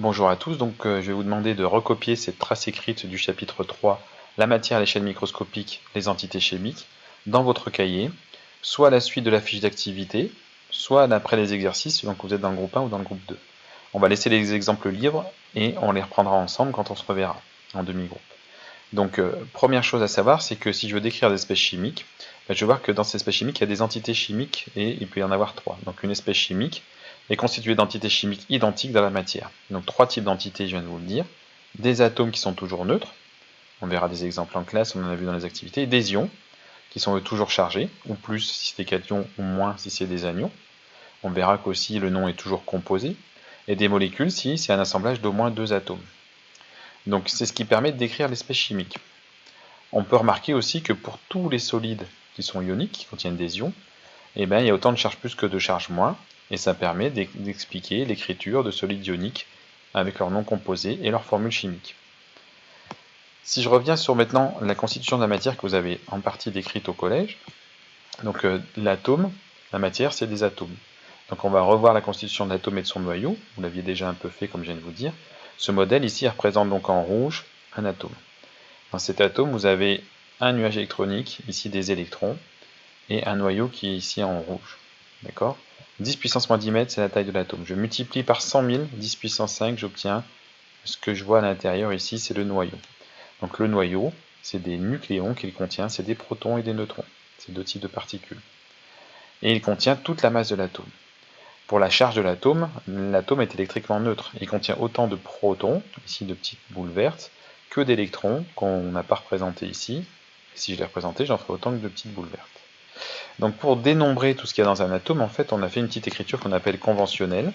Bonjour à tous, je vais vous demander de recopier cette trace écrite du chapitre 3, la matière à l'échelle microscopique, les entités chimiques, dans votre cahier, soit à la suite de la fiche d'activité, soit après les exercices, donc vous êtes dans le groupe 1 ou dans le groupe 2. On va laisser les exemples libres et on les reprendra ensemble quand on se reverra en demi-groupe. Première chose à savoir, c'est que si je veux décrire des espèces chimiques, je vais voir que dans ces espèces chimiques, il y a des entités chimiques et il peut y en avoir trois. Donc une espèce chimique est constituée d'entités chimiques identiques dans la matière. Donc trois types d'entités, je viens de vous le dire. Des atomes qui sont toujours neutres, on verra des exemples en classe, on en a vu dans les activités, et des ions qui sont eux toujours chargés, ou plus si c'est des cations, ou moins si c'est des anions. On verra qu'aussi le nom est toujours composé, et des molécules si c'est un assemblage d'au moins deux atomes. Donc c'est ce qui permet de décrire l'espèce chimique. On peut remarquer aussi que pour tous les solides qui sont ioniques, qui contiennent des ions, il y a autant de charges plus que de charges moins, et ça permet d'expliquer l'écriture de solides ioniques avec leur nom composé et leur formule chimique. Si je reviens sur maintenant la constitution de la matière que vous avez en partie décrite au collège, l'atome, la matière, c'est des atomes. Donc on va revoir la constitution de l'atome et de son noyau, vous l'aviez déjà un peu fait comme je viens de vous dire. Ce modèle ici représente donc en rouge un atome. Dans cet atome, vous avez un nuage électronique, ici des électrons, et un noyau qui est ici en rouge. D'accord ? 10 puissance moins 10 mètres, c'est la taille de l'atome. Je multiplie par 100 000, 10 puissance 5, j'obtiens ce que je vois à l'intérieur ici, c'est le noyau. Donc le noyau, c'est des nucléons qu'il contient, c'est des protons et des neutrons. C'est deux types de particules. Et il contient toute la masse de l'atome. Pour la charge de l'atome est électriquement neutre. Il contient autant de protons, ici de petites boules vertes, que d'électrons qu'on n'a pas représentés ici. Si je les représentais, j'en ferai autant que de petites boules vertes. Donc pour dénombrer tout ce qu'il y a dans un atome, en fait, on a fait une petite écriture qu'on appelle conventionnelle.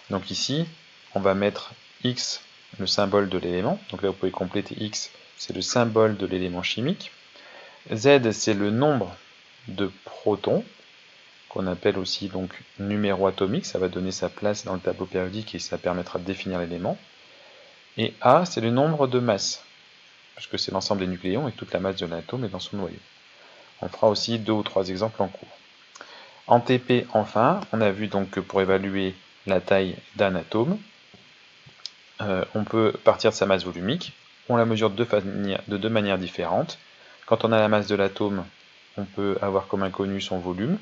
Donc ici, on va mettre X, le symbole de l'élément. Donc là, vous pouvez compléter X, c'est le symbole de l'élément chimique. Z, c'est le nombre de protons, qu'on appelle aussi donc numéro atomique, ça va donner sa place dans le tableau périodique et ça permettra de définir l'élément. Et A, c'est le nombre de masses, puisque c'est l'ensemble des nucléons et toute la masse de l'atome est dans son noyau. On fera aussi 2 ou 3 exemples en cours. En TP, enfin, on a vu donc que pour évaluer la taille d'un atome, on peut partir de sa masse volumique. On la mesure de deux manières différentes. Quand on a la masse de l'atome, on peut avoir comme inconnu son volume.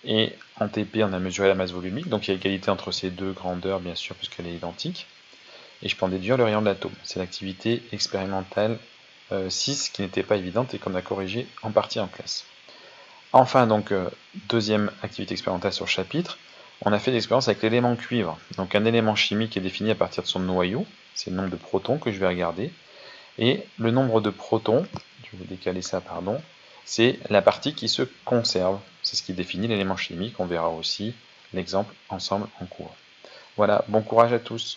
Et en TP, on a mesuré la masse volumique, donc il y a égalité entre ces deux grandeurs, bien sûr, puisqu'elle est identique. Et je peux en déduire le rayon de l'atome. C'est l'activité expérimentale 6 qui n'était pas évidente et qu'on a corrigé en partie en classe. Enfin, deuxième activité expérimentale sur le chapitre, on a fait l'expérience avec l'élément cuivre. Donc un élément chimique est défini à partir de son noyau, c'est le nombre de protons que je vais regarder, et le nombre de protons, je vais décaler ça, pardon, c'est la partie qui se conserve. C'est ce qui définit l'élément chimique, on verra aussi l'exemple ensemble en cours. Voilà, bon courage à tous.